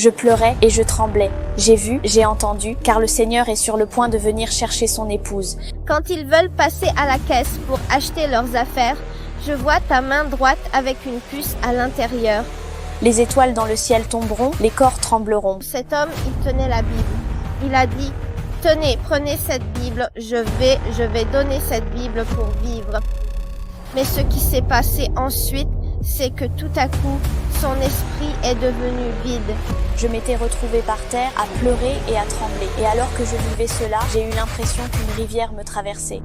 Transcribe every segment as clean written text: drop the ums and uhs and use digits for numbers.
Je pleurais et je tremblais. J'ai vu, j'ai entendu, car le Seigneur est sur le point de venir chercher son épouse. Quand ils veulent passer à la caisse pour acheter leurs affaires, je vois ta main droite avec une puce à l'intérieur. Les étoiles dans le ciel tomberont, les corps trembleront. Cet homme, il tenait la Bible. Il a dit, tenez, prenez cette Bible, je vais donner cette Bible pour vivre. Mais ce qui s'est passé ensuite, c'est que tout à coup, son esprit est devenu vide. Je m'étais retrouvée par terre, à pleurer et à trembler. Et alors que je vivais cela, j'ai eu l'impression qu'une rivière me traversait.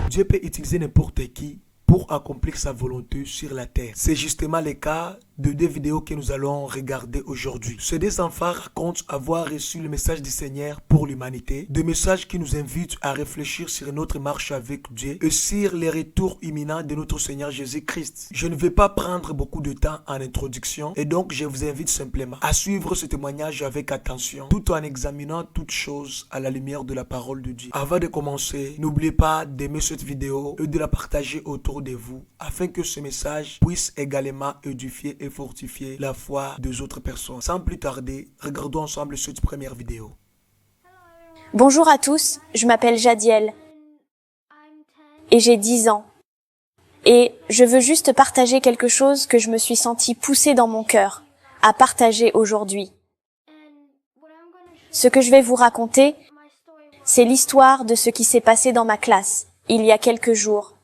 Dieu peut utiliser n'importe qui pour accomplir sa volonté sur la terre. C'est justement le cas de deux vidéos que nous allons regarder aujourd'hui. Ces deux enfants racontent avoir reçu le message du Seigneur pour l'humanité, des messages qui nous invitent à réfléchir sur notre marche avec Dieu et sur le retour imminent de notre Seigneur Jésus-Christ. Je ne vais pas prendre beaucoup de temps en introduction et donc je vous invite simplement à suivre ce témoignage avec attention tout en examinant toutes choses à la lumière de la parole de Dieu. Avant de commencer, n'oubliez pas d'aimer cette vidéo et de la partager autour de vous afin que ce message puisse également édifier et fortifier la foi des autres personnes. Sans plus tarder, regardons ensemble cette première vidéo. Bonjour à tous, je m'appelle Jadiel et j'ai 10 ans. Et je veux juste partager quelque chose que je me suis sentie poussée dans mon cœur à partager aujourd'hui. Ce que je vais vous raconter, c'est l'histoire de ce qui s'est passé dans ma classe il y a quelques jours.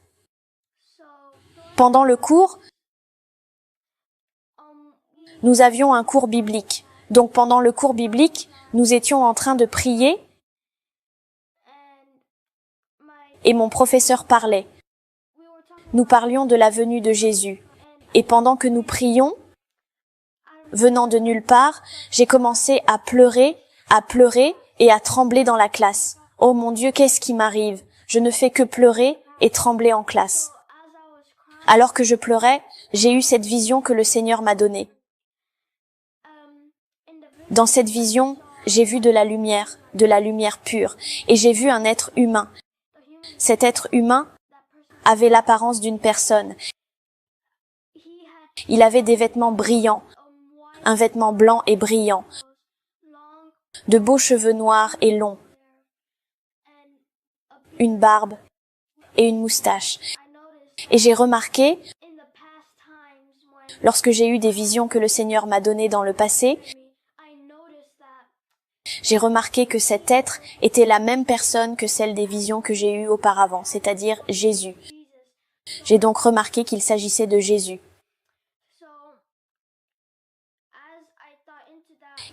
Pendant le cours, nous avions un cours biblique. Donc pendant le cours biblique, nous étions en train de prier et mon professeur parlait. Nous parlions de la venue de Jésus. Et pendant que nous prions, venant de nulle part, j'ai commencé à pleurer et à trembler dans la classe. Oh mon Dieu, qu'est-ce qui m'arrive? Je ne fais que pleurer et trembler en classe. Alors que je pleurais, j'ai eu cette vision que le Seigneur m'a donnée. Dans cette vision, j'ai vu de la lumière pure, et j'ai vu un être humain. Cet être humain avait l'apparence d'une personne. Il avait des vêtements brillants, un vêtement blanc et brillant, de beaux cheveux noirs et longs, une barbe et une moustache. Et j'ai remarqué, lorsque j'ai eu des visions que le Seigneur m'a données dans le passé, j'ai remarqué que cet être était la même personne que celle des visions que j'ai eues auparavant, c'est-à-dire Jésus. J'ai donc remarqué qu'il s'agissait de Jésus.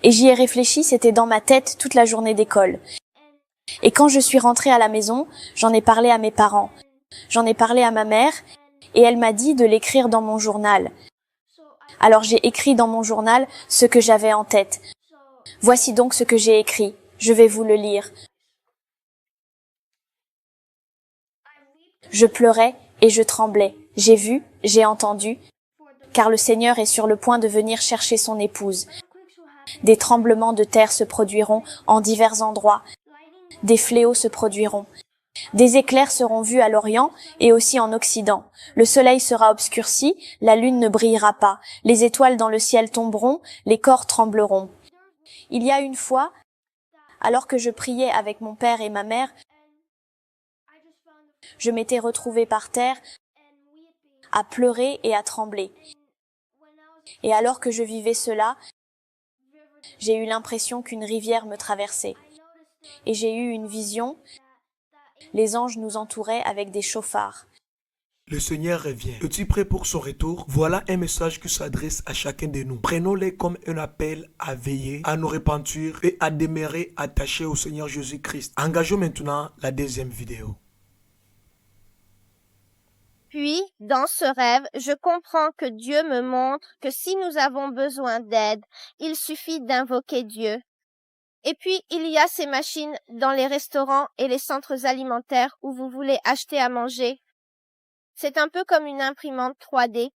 Et j'y ai réfléchi, c'était dans ma tête toute la journée d'école. Et quand je suis rentrée à la maison, j'en ai parlé à mes parents. J'en ai parlé à ma mère, et elle m'a dit de l'écrire dans mon journal. Alors j'ai écrit dans mon journal ce que j'avais en tête. Voici donc ce que j'ai écrit. Je vais vous le lire. Je pleurais et je tremblais. J'ai vu, j'ai entendu, car le Seigneur est sur le point de venir chercher son épouse. Des tremblements de terre se produiront en divers endroits. Des fléaux se produiront. Des éclairs seront vus à l'Orient et aussi en Occident. Le soleil sera obscurci, la lune ne brillera pas. Les étoiles dans le ciel tomberont, les corps trembleront. Il y a une fois, alors que je priais avec mon père et ma mère, je m'étais retrouvée par terre à pleurer et à trembler. Et alors que je vivais cela, j'ai eu l'impression qu'une rivière me traversait. Et j'ai eu une vision. Les anges nous entouraient avec des chauffards. Le Seigneur revient. Es-tu prêt pour son retour? Voilà un message qui s'adresse à chacun de nous. Prenons-le comme un appel à veiller, à nous repentir et à demeurer attachés au Seigneur Jésus-Christ. Engageons maintenant la deuxième vidéo. Puis, dans ce rêve, je comprends que Dieu me montre que si nous avons besoin d'aide, il suffit d'invoquer Dieu. Et puis, il y a ces machines dans les restaurants et les centres alimentaires où vous voulez acheter à manger. C'est un peu comme une imprimante 3D.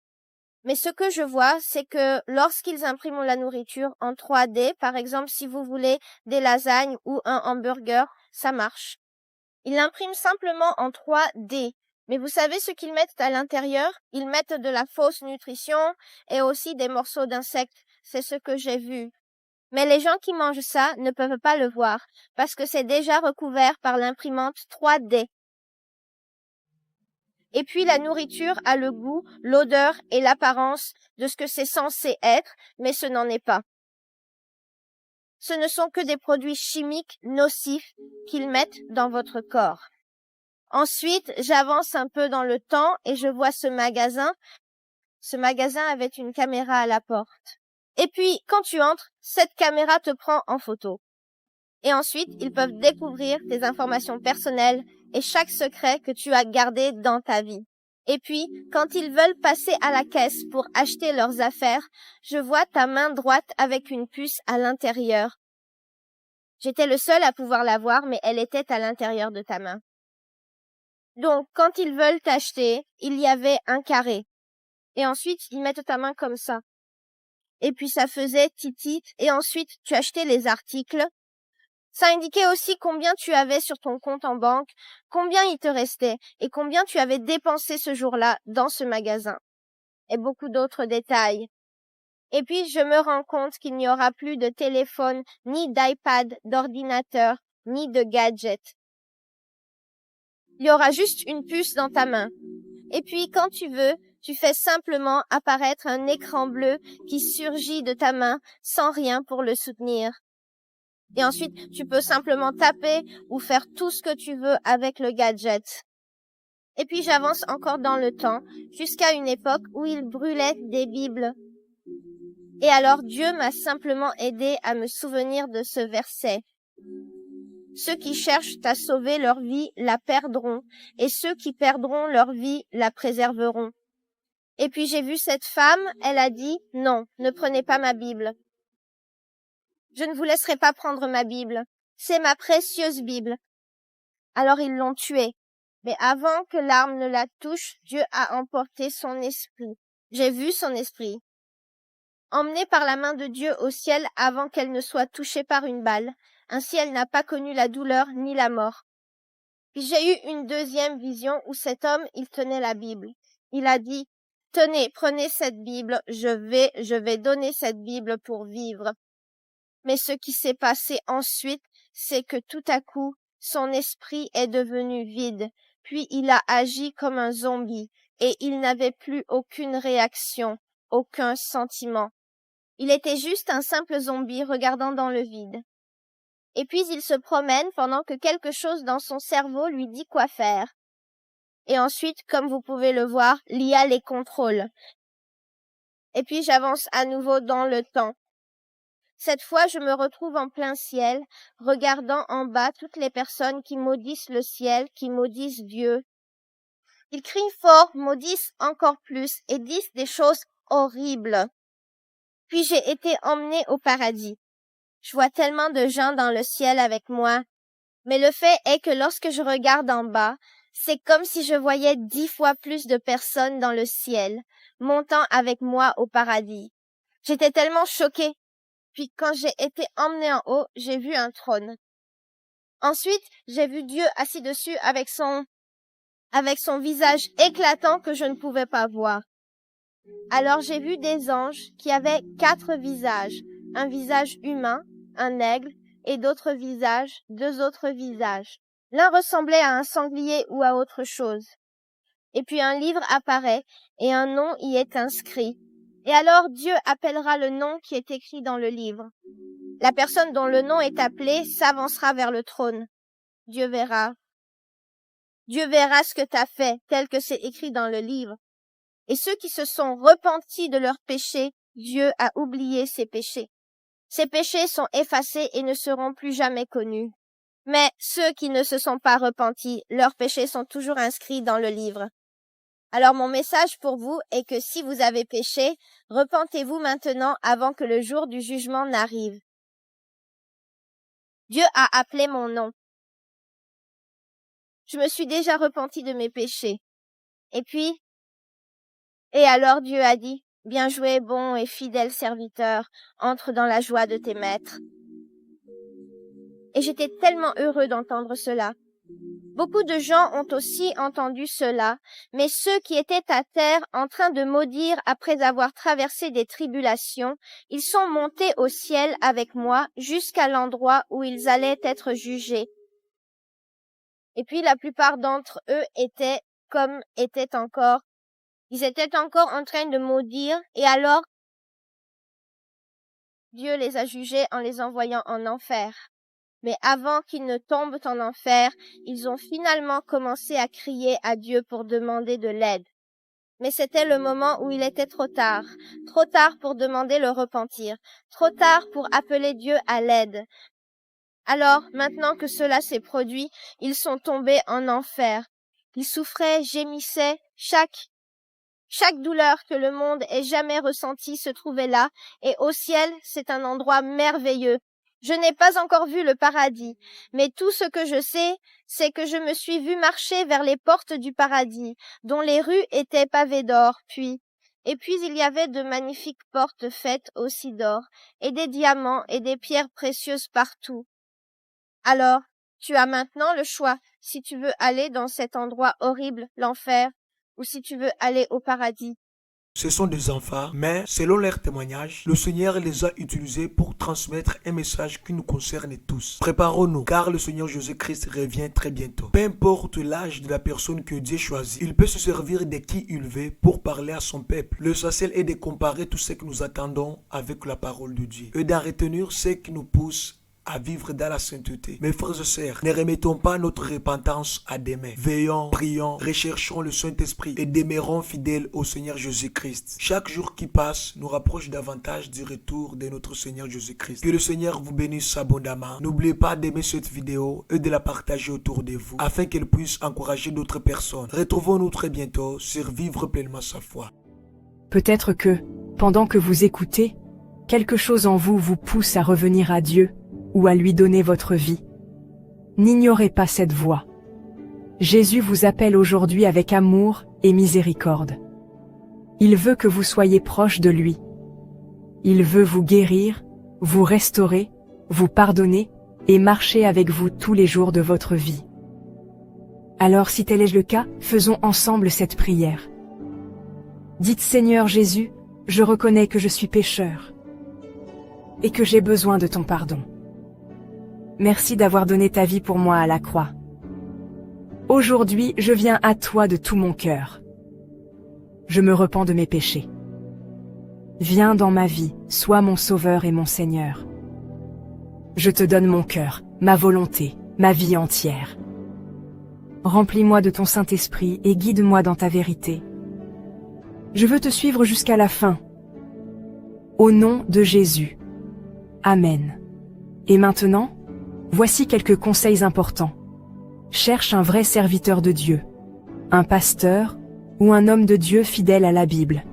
Mais ce que je vois, c'est que lorsqu'ils impriment la nourriture en 3D, par exemple, si vous voulez des lasagnes ou un hamburger, ça marche. Ils l'impriment simplement en 3D. Mais vous savez ce qu'ils mettent à l'intérieur? Ils mettent de la fausse nutrition et aussi des morceaux d'insectes. C'est ce que j'ai vu. Mais les gens qui mangent ça ne peuvent pas le voir parce que c'est déjà recouvert par l'imprimante 3D. Et puis la nourriture a le goût, l'odeur et l'apparence de ce que c'est censé être, mais ce n'en est pas. Ce ne sont que des produits chimiques nocifs qu'ils mettent dans votre corps. Ensuite, j'avance un peu dans le temps et je vois ce magasin. Ce magasin avait une caméra à la porte. Et puis, quand tu entres, cette caméra te prend en photo. Et ensuite, ils peuvent découvrir tes informations personnelles et chaque secret que tu as gardé dans ta vie. Et puis, quand ils veulent passer à la caisse pour acheter leurs affaires, je vois ta main droite avec une puce à l'intérieur. J'étais le seul à pouvoir la voir, mais elle était à l'intérieur de ta main. Donc, quand ils veulent t'acheter, il y avait un carré. Et ensuite, ils mettent ta main comme ça. Et puis, ça faisait titit. Et ensuite, tu achetais les articles. Ça indiquait aussi combien tu avais sur ton compte en banque, combien il te restait et combien tu avais dépensé ce jour-là dans ce magasin. Et beaucoup d'autres détails. Et puis, je me rends compte qu'il n'y aura plus de téléphone, ni d'iPad, d'ordinateur, ni de gadget. Il y aura juste une puce dans ta main. Et puis, quand tu veux, tu fais simplement apparaître un écran bleu qui surgit de ta main sans rien pour le soutenir. Et ensuite, tu peux simplement taper ou faire tout ce que tu veux avec le gadget. Et puis, j'avance encore dans le temps, jusqu'à une époque où il brûlait des Bibles. Et alors, Dieu m'a simplement aidé à me souvenir de ce verset. Ceux qui cherchent à sauver leur vie la perdront, et ceux qui perdront leur vie la préserveront. Et puis j'ai vu cette femme, elle a dit, non, ne prenez pas ma Bible. Je ne vous laisserai pas prendre ma Bible. C'est ma précieuse Bible. Alors ils l'ont tuée. Mais avant que l'arme ne la touche, Dieu a emporté son esprit. J'ai vu son esprit. Emmenée par la main de Dieu au ciel avant qu'elle ne soit touchée par une balle. Ainsi, elle n'a pas connu la douleur ni la mort. Puis j'ai eu une deuxième vision où cet homme, il tenait la Bible. Il a dit, tenez, prenez cette Bible, je vais donner cette Bible pour vivre. Mais ce qui s'est passé ensuite, c'est que tout à coup, son esprit est devenu vide, puis il a agi comme un zombie, et il n'avait plus aucune réaction, aucun sentiment. Il était juste un simple zombie regardant dans le vide. Et puis il se promène pendant que quelque chose dans son cerveau lui dit quoi faire. Et ensuite, comme vous pouvez le voir, l'IA les contrôle. Et puis j'avance à nouveau dans le temps. Cette fois, je me retrouve en plein ciel, regardant en bas toutes les personnes qui maudissent le ciel, qui maudissent Dieu. Ils crient fort, maudissent encore plus et disent des choses horribles. Puis j'ai été emmenée au paradis. Je vois tellement de gens dans le ciel avec moi. Mais le fait est que lorsque je regarde en bas, c'est comme si je voyais 10 fois plus de personnes dans le ciel, montant avec moi au paradis. J'étais tellement choquée. Puis quand j'ai été emmenée en haut, j'ai vu un trône. Ensuite, j'ai vu Dieu assis dessus avec son visage éclatant que je ne pouvais pas voir. Alors j'ai vu des anges qui avaient 4 visages, un visage humain, un aigle, et d'autres visages, 2 autres visages. L'un ressemblait à un sanglier ou à autre chose. Et puis un livre apparaît, et un nom y est inscrit. Et alors Dieu appellera le nom qui est écrit dans le livre. La personne dont le nom est appelé s'avancera vers le trône. Dieu verra. Dieu verra ce que tu as fait, tel que c'est écrit dans le livre. Et ceux qui se sont repentis de leurs péchés, Dieu a oublié ces péchés. Ces péchés sont effacés et ne seront plus jamais connus. Mais ceux qui ne se sont pas repentis, leurs péchés sont toujours inscrits dans le livre. Alors mon message pour vous est que si vous avez péché, repentez-vous maintenant avant que le jour du jugement n'arrive. Dieu a appelé mon nom. Je me suis déjà repenti de mes péchés. Et alors Dieu a dit, bien joué, bon et fidèle serviteur, entre dans la joie de tes maîtres. Et j'étais tellement heureux d'entendre cela. Beaucoup de gens ont aussi entendu cela, mais ceux qui étaient à terre en train de maudire après avoir traversé des tribulations, ils sont montés au ciel avec moi jusqu'à l'endroit où ils allaient être jugés. Et puis la plupart d'entre eux ils étaient encore en train de maudire, et alors Dieu les a jugés en les envoyant en enfer. Mais avant qu'ils ne tombent en enfer, ils ont finalement commencé à crier à Dieu pour demander de l'aide. Mais c'était le moment où il était trop tard pour demander le repentir, trop tard pour appeler Dieu à l'aide. Alors, maintenant que cela s'est produit, ils sont tombés en enfer. Ils souffraient, gémissaient, chaque douleur que le monde ait jamais ressentie se trouvait là, et au ciel, c'est un endroit merveilleux. Je n'ai pas encore vu le paradis, mais tout ce que je sais, c'est que je me suis vu marcher vers les portes du paradis, dont les rues étaient pavées d'or, puis il y avait de magnifiques portes faites aussi d'or, et des diamants et des pierres précieuses partout. Alors, tu as maintenant le choix, si tu veux aller dans cet endroit horrible, l'enfer, ou si tu veux aller au paradis. Ce sont des enfants, mais selon leurs témoignages, le Seigneur les a utilisés pour transmettre un message qui nous concerne tous. Préparons-nous, car le Seigneur Jésus-Christ revient très bientôt. Peu importe l'âge de la personne que Dieu choisit, il peut se servir de qui il veut pour parler à son peuple. L'essentiel est de comparer tout ce que nous attendons avec la parole de Dieu et d'en retenir ce qui nous pousse à vivre dans la sainteté. Mes frères et sœurs, ne remettons pas notre repentance à demain. Veillons, prions, recherchons le Saint-Esprit et demeurons fidèles au Seigneur Jésus-Christ. Chaque jour qui passe nous rapproche davantage du retour de notre Seigneur Jésus-Christ. Que le Seigneur vous bénisse abondamment. N'oubliez pas d'aimer cette vidéo et de la partager autour de vous afin qu'elle puisse encourager d'autres personnes. Retrouvons-nous très bientôt sur Vivre pleinement sa foi. Peut-être que, pendant que vous écoutez, quelque chose en vous vous pousse à revenir à Dieu ou à lui donner votre vie. N'ignorez pas cette voie. Jésus vous appelle aujourd'hui avec amour et miséricorde. Il veut que vous soyez proche de lui. Il veut vous guérir, vous restaurer, vous pardonner et marcher avec vous tous les jours de votre vie. Alors si tel est le cas, faisons ensemble cette prière. Dites Seigneur Jésus, je reconnais que je suis pécheur et que j'ai besoin de ton pardon. Merci d'avoir donné ta vie pour moi à la croix. Aujourd'hui, je viens à toi de tout mon cœur. Je me repens de mes péchés. Viens dans ma vie, sois mon Sauveur et mon Seigneur. Je te donne mon cœur, ma volonté, ma vie entière. Remplis-moi de ton Saint-Esprit et guide-moi dans ta vérité. Je veux te suivre jusqu'à la fin. Au nom de Jésus. Amen. Et maintenant, voici quelques conseils importants. Cherche un vrai serviteur de Dieu, un pasteur ou un homme de Dieu fidèle à la Bible,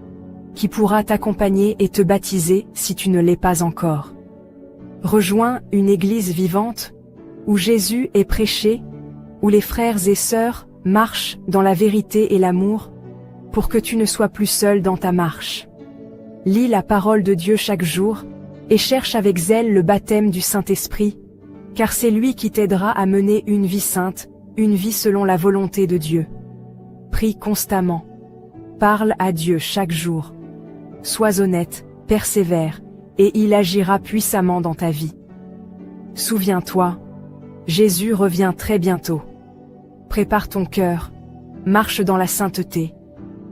qui pourra t'accompagner et te baptiser si tu ne l'es pas encore. Rejoins une église vivante, où Jésus est prêché, où les frères et sœurs marchent dans la vérité et l'amour, pour que tu ne sois plus seul dans ta marche. Lis la parole de Dieu chaque jour, et cherche avec zèle le baptême du Saint-Esprit, car c'est lui qui t'aidera à mener une vie sainte, une vie selon la volonté de Dieu. Prie constamment. Parle à Dieu chaque jour. Sois honnête, persévère, et il agira puissamment dans ta vie. Souviens-toi, Jésus revient très bientôt. Prépare ton cœur, marche dans la sainteté,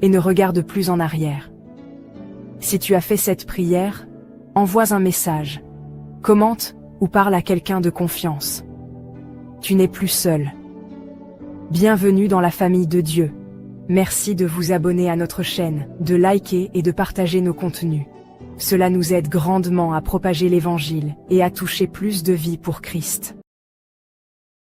et ne regarde plus en arrière. Si tu as fait cette prière, envoie un message, commente ou parle à quelqu'un de confiance. Tu n'es plus seul. Bienvenue dans la famille de Dieu. Merci de vous abonner à notre chaîne, de liker et de partager nos contenus. Cela nous aide grandement à propager l'Évangile et à toucher plus de vies pour Christ.